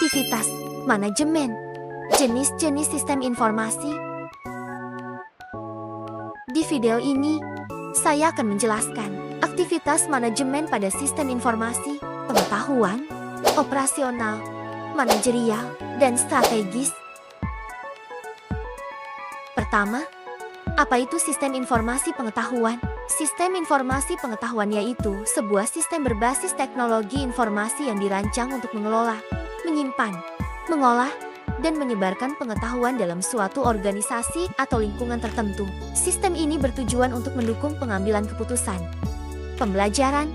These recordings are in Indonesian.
Aktivitas manajemen. Jenis-jenis sistem informasi. Di video ini, saya akan menjelaskan aktivitas manajemen pada sistem informasi, pengetahuan, operasional, manajerial, dan strategis. Pertama, apa itu sistem informasi pengetahuan? Sistem informasi pengetahuan yaitu sebuah sistem berbasis teknologi informasi yang dirancang untuk mengelola, menyimpan, mengolah, dan menyebarkan pengetahuan dalam suatu organisasi atau lingkungan tertentu. Sistem ini bertujuan untuk mendukung pengambilan keputusan, pembelajaran,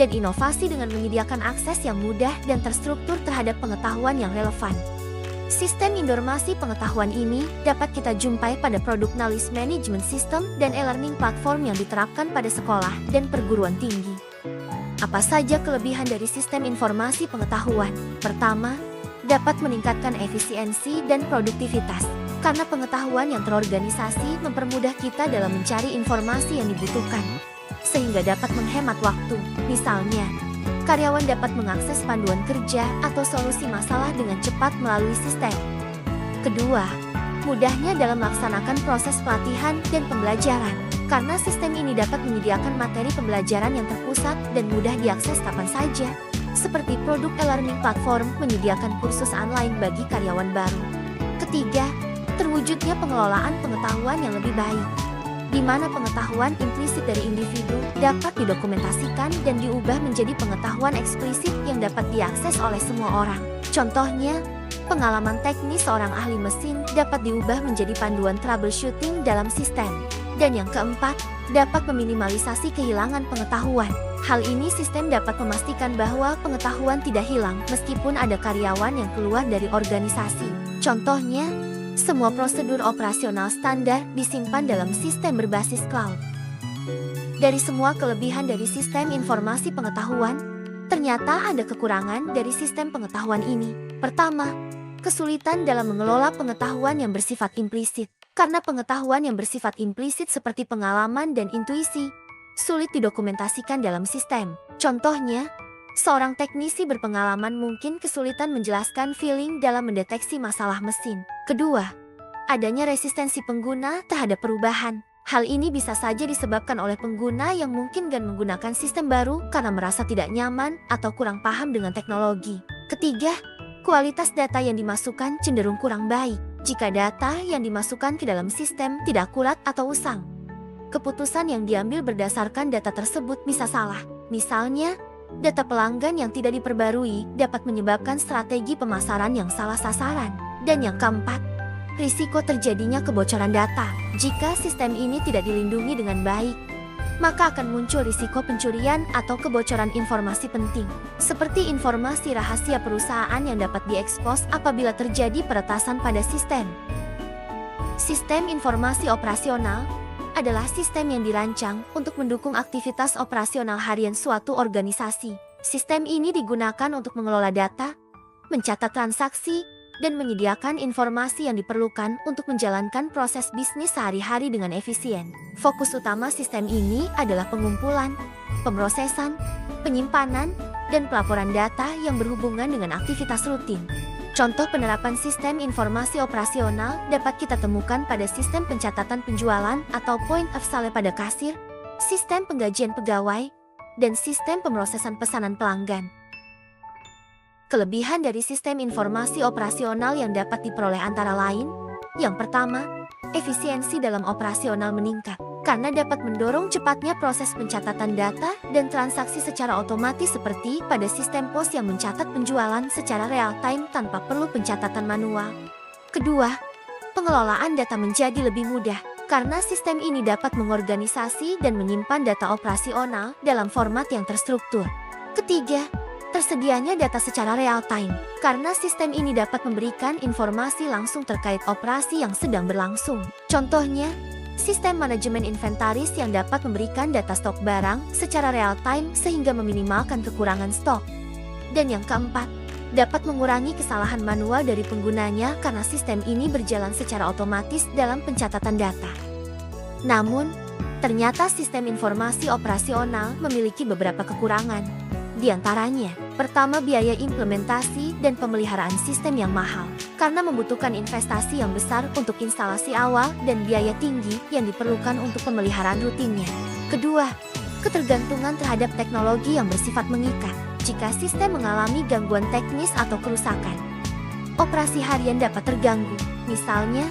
dan inovasi dengan menyediakan akses yang mudah dan terstruktur terhadap pengetahuan yang relevan. Sistem informasi pengetahuan ini dapat kita jumpai pada produk knowledge management system dan e-learning platform yang diterapkan pada sekolah dan perguruan tinggi. Apa saja kelebihan dari sistem informasi pengetahuan? Pertama, dapat meningkatkan efisiensi dan produktivitas. Karena pengetahuan yang terorganisasi mempermudah kita dalam mencari informasi yang dibutuhkan, sehingga dapat menghemat waktu. Misalnya, karyawan dapat mengakses panduan kerja atau solusi masalah dengan cepat melalui sistem. Kedua, mudahnya dalam melaksanakan proses pelatihan dan pembelajaran. Karena sistem ini dapat menyediakan materi pembelajaran yang terpusat dan mudah diakses kapan saja. Seperti produk e-learning platform menyediakan kursus online bagi karyawan baru. Ketiga, terwujudnya pengelolaan pengetahuan yang lebih baik, di mana pengetahuan implisit dari individu dapat didokumentasikan dan diubah menjadi pengetahuan eksplisit yang dapat diakses oleh semua orang. Contohnya, pengalaman teknis seorang ahli mesin dapat diubah menjadi panduan troubleshooting dalam sistem. Dan yang keempat, dapat meminimalisasi kehilangan pengetahuan. Hal ini sistem dapat memastikan bahwa pengetahuan tidak hilang meskipun ada karyawan yang keluar dari organisasi. Contohnya, semua prosedur operasional standar disimpan dalam sistem berbasis cloud. Dari semua kelebihan dari sistem informasi pengetahuan, ternyata ada kekurangan dari sistem pengetahuan ini. Pertama, kesulitan dalam mengelola pengetahuan yang bersifat implisit. Karena pengetahuan yang bersifat implisit seperti pengalaman dan intuisi, sulit didokumentasikan dalam sistem. Contohnya, seorang teknisi berpengalaman mungkin kesulitan menjelaskan feeling dalam mendeteksi masalah mesin. Kedua, adanya resistensi pengguna terhadap perubahan. Hal ini bisa saja disebabkan oleh pengguna yang mungkin enggan menggunakan sistem baru karena merasa tidak nyaman atau kurang paham dengan teknologi. Ketiga, kualitas data yang dimasukkan cenderung kurang baik. Jika data yang dimasukkan ke dalam sistem tidak akurat atau usang, keputusan yang diambil berdasarkan data tersebut bisa salah. Misalnya, data pelanggan yang tidak diperbarui dapat menyebabkan strategi pemasaran yang salah sasaran. Dan yang keempat, risiko terjadinya kebocoran data. Jika sistem ini tidak dilindungi dengan baik, maka akan muncul risiko pencurian atau kebocoran informasi penting, seperti informasi rahasia perusahaan yang dapat diekspos apabila terjadi peretasan pada sistem. Sistem informasi operasional adalah sistem yang dirancang untuk mendukung aktivitas operasional harian suatu organisasi. Sistem ini digunakan untuk mengelola data, mencatat transaksi, dan menyediakan informasi yang diperlukan untuk menjalankan proses bisnis sehari-hari dengan efisien. Fokus utama sistem ini adalah pengumpulan, pemrosesan, penyimpanan, dan pelaporan data yang berhubungan dengan aktivitas rutin. Contoh penerapan sistem informasi operasional dapat kita temukan pada sistem pencatatan penjualan atau point of sale pada kasir, sistem penggajian pegawai, dan sistem pemrosesan pesanan pelanggan. Kelebihan dari sistem informasi operasional yang dapat diperoleh antara lain, yang pertama, efisiensi dalam operasional meningkat. Karena dapat mendorong cepatnya proses pencatatan data dan transaksi secara otomatis seperti pada sistem pos yang mencatat penjualan secara real-time tanpa perlu pencatatan manual. Kedua, pengelolaan data menjadi lebih mudah. Karena sistem ini dapat mengorganisasi dan menyimpan data operasional dalam format yang terstruktur. Ketiga, tersedianya data secara real-time, karena sistem ini dapat memberikan informasi langsung terkait operasi yang sedang berlangsung. Contohnya, sistem manajemen inventaris yang dapat memberikan data stok barang secara real-time sehingga meminimalkan kekurangan stok. Dan yang keempat, dapat mengurangi kesalahan manual dari penggunanya karena sistem ini berjalan secara otomatis dalam pencatatan data. Namun, ternyata sistem informasi operasional memiliki beberapa kekurangan. Di antaranya, pertama biaya implementasi dan pemeliharaan sistem yang mahal, karena membutuhkan investasi yang besar untuk instalasi awal dan biaya tinggi yang diperlukan untuk pemeliharaan rutinnya. Kedua, ketergantungan terhadap teknologi yang bersifat mengikat. Jika sistem mengalami gangguan teknis atau kerusakan, operasi harian dapat terganggu. Misalnya,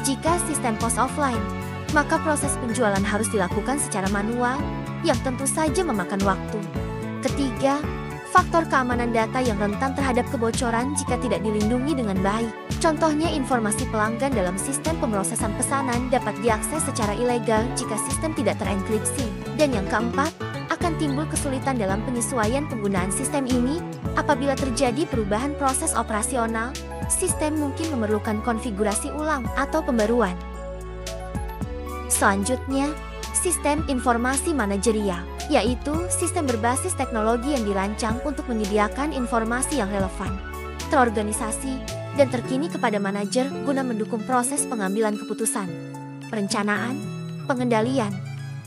jika sistem pos offline, maka proses penjualan harus dilakukan secara manual, yang tentu saja memakan waktu. Ketiga, faktor keamanan data yang rentan terhadap kebocoran jika tidak dilindungi dengan baik. Contohnya, informasi pelanggan dalam sistem pemrosesan pesanan dapat diakses secara ilegal jika sistem tidak terenkripsi. Dan yang keempat, akan timbul kesulitan dalam penyesuaian penggunaan sistem ini. Apabila terjadi perubahan proses operasional, sistem mungkin memerlukan konfigurasi ulang atau pembaruan. Selanjutnya, sistem informasi manajerial, yaitu sistem berbasis teknologi yang dirancang untuk menyediakan informasi yang relevan, terorganisasi, dan terkini kepada manajer guna mendukung proses pengambilan keputusan, perencanaan, pengendalian,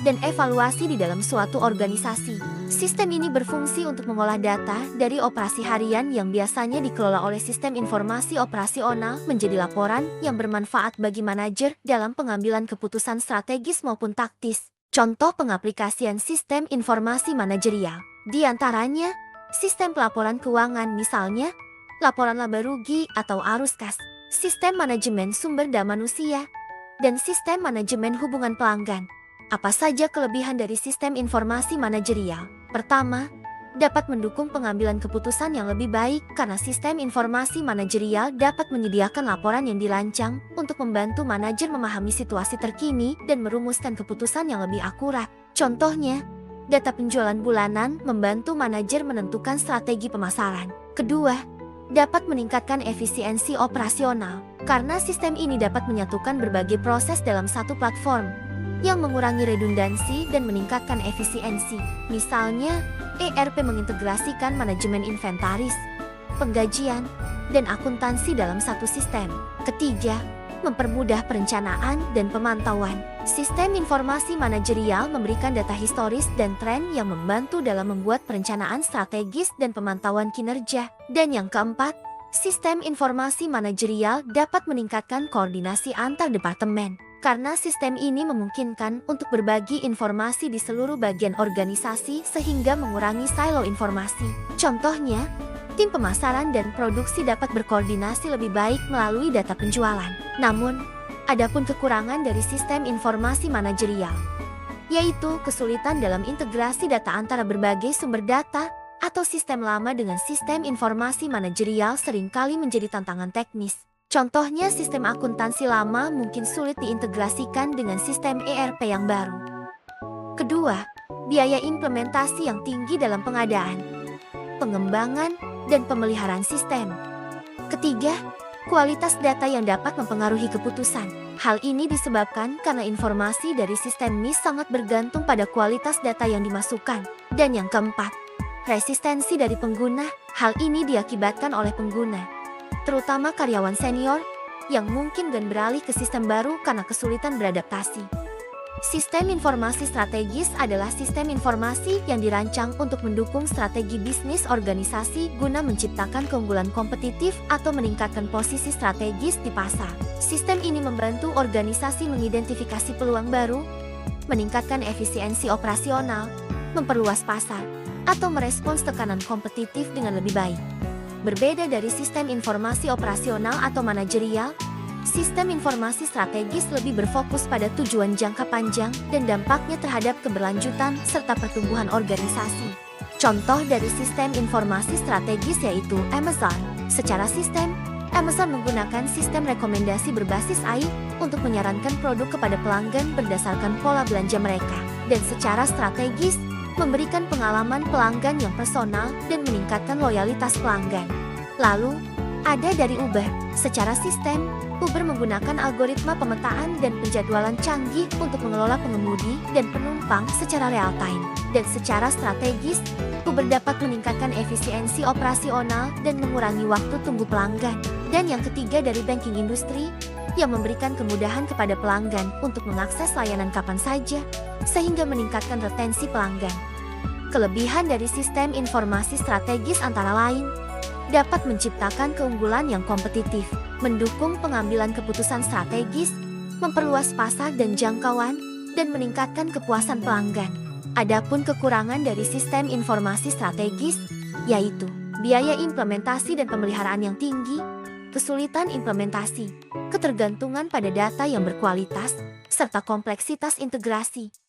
dan evaluasi di dalam suatu organisasi. Sistem ini berfungsi untuk mengolah data dari operasi harian yang biasanya dikelola oleh sistem informasi operasional menjadi laporan yang bermanfaat bagi manajer dalam pengambilan keputusan strategis maupun taktis. Contoh pengaplikasian sistem informasi manajerial, di antaranya sistem pelaporan keuangan, misalnya laporan laba rugi atau arus kas, sistem manajemen sumber daya manusia, dan sistem manajemen hubungan pelanggan. Apa saja kelebihan dari sistem informasi manajerial? Pertama, dapat mendukung pengambilan keputusan yang lebih baik karena sistem informasi manajerial dapat menyediakan laporan yang dirancang untuk membantu manajer memahami situasi terkini dan merumuskan keputusan yang lebih akurat. Contohnya, data penjualan bulanan membantu manajer menentukan strategi pemasaran. Kedua, dapat meningkatkan efisiensi operasional karena sistem ini dapat menyatukan berbagai proses dalam satu platform yang mengurangi redundansi dan meningkatkan efisiensi. Misalnya, ERP mengintegrasikan manajemen inventaris, penggajian, dan akuntansi dalam satu sistem. Ketiga, mempermudah perencanaan dan pemantauan. Sistem informasi manajerial memberikan data historis dan tren yang membantu dalam membuat perencanaan strategis dan pemantauan kinerja. Dan yang keempat, sistem informasi manajerial dapat meningkatkan koordinasi antar departemen. Karena sistem ini memungkinkan untuk berbagi informasi di seluruh bagian organisasi sehingga mengurangi silo informasi. Contohnya, tim pemasaran dan produksi dapat berkoordinasi lebih baik melalui data penjualan. Namun, ada pun kekurangan dari sistem informasi manajerial, yaitu kesulitan dalam integrasi data antara berbagai sumber data atau sistem lama dengan sistem informasi manajerial seringkali menjadi tantangan teknis. Contohnya, sistem akuntansi lama mungkin sulit diintegrasikan dengan sistem ERP yang baru. Kedua, biaya implementasi yang tinggi dalam pengadaan, pengembangan, dan pemeliharaan sistem. Ketiga, kualitas data yang dapat mempengaruhi keputusan. Hal ini disebabkan karena informasi dari sistem MIS sangat bergantung pada kualitas data yang dimasukkan. Dan yang keempat, resistensi dari pengguna. Hal ini diakibatkan oleh pengguna, terutama karyawan senior, yang mungkin enggan beralih ke sistem baru karena kesulitan beradaptasi. Sistem informasi strategis adalah sistem informasi yang dirancang untuk mendukung strategi bisnis organisasi guna menciptakan keunggulan kompetitif atau meningkatkan posisi strategis di pasar. Sistem ini membantu organisasi mengidentifikasi peluang baru, meningkatkan efisiensi operasional, memperluas pasar, atau merespons tekanan kompetitif dengan lebih baik. Berbeda dari sistem informasi operasional atau manajerial, sistem informasi strategis lebih berfokus pada tujuan jangka panjang dan dampaknya terhadap keberlanjutan serta pertumbuhan organisasi. Contoh dari sistem informasi strategis yaitu Amazon. Secara sistem, Amazon menggunakan sistem rekomendasi berbasis AI untuk menyarankan produk kepada pelanggan berdasarkan pola belanja mereka, dan secara strategis memberikan pengalaman pelanggan yang personal dan meningkatkan loyalitas pelanggan. Lalu, ada dari Uber. Secara sistem, Uber menggunakan algoritma pemetaan dan penjadwalan canggih untuk mengelola pengemudi dan penumpang secara real-time. Dan secara strategis, Uber dapat meningkatkan efisiensi operasional dan mengurangi waktu tunggu pelanggan. Dan yang ketiga dari banking industry, yang memberikan kemudahan kepada pelanggan untuk mengakses layanan kapan saja, sehingga meningkatkan retensi pelanggan. Kelebihan dari sistem informasi strategis antara lain dapat menciptakan keunggulan yang kompetitif, mendukung pengambilan keputusan strategis, memperluas pasar dan jangkauan, dan meningkatkan kepuasan pelanggan. Adapun kekurangan dari sistem informasi strategis, yaitu biaya implementasi dan pemeliharaan yang tinggi, kesulitan implementasi, ketergantungan pada data yang berkualitas, serta kompleksitas integrasi.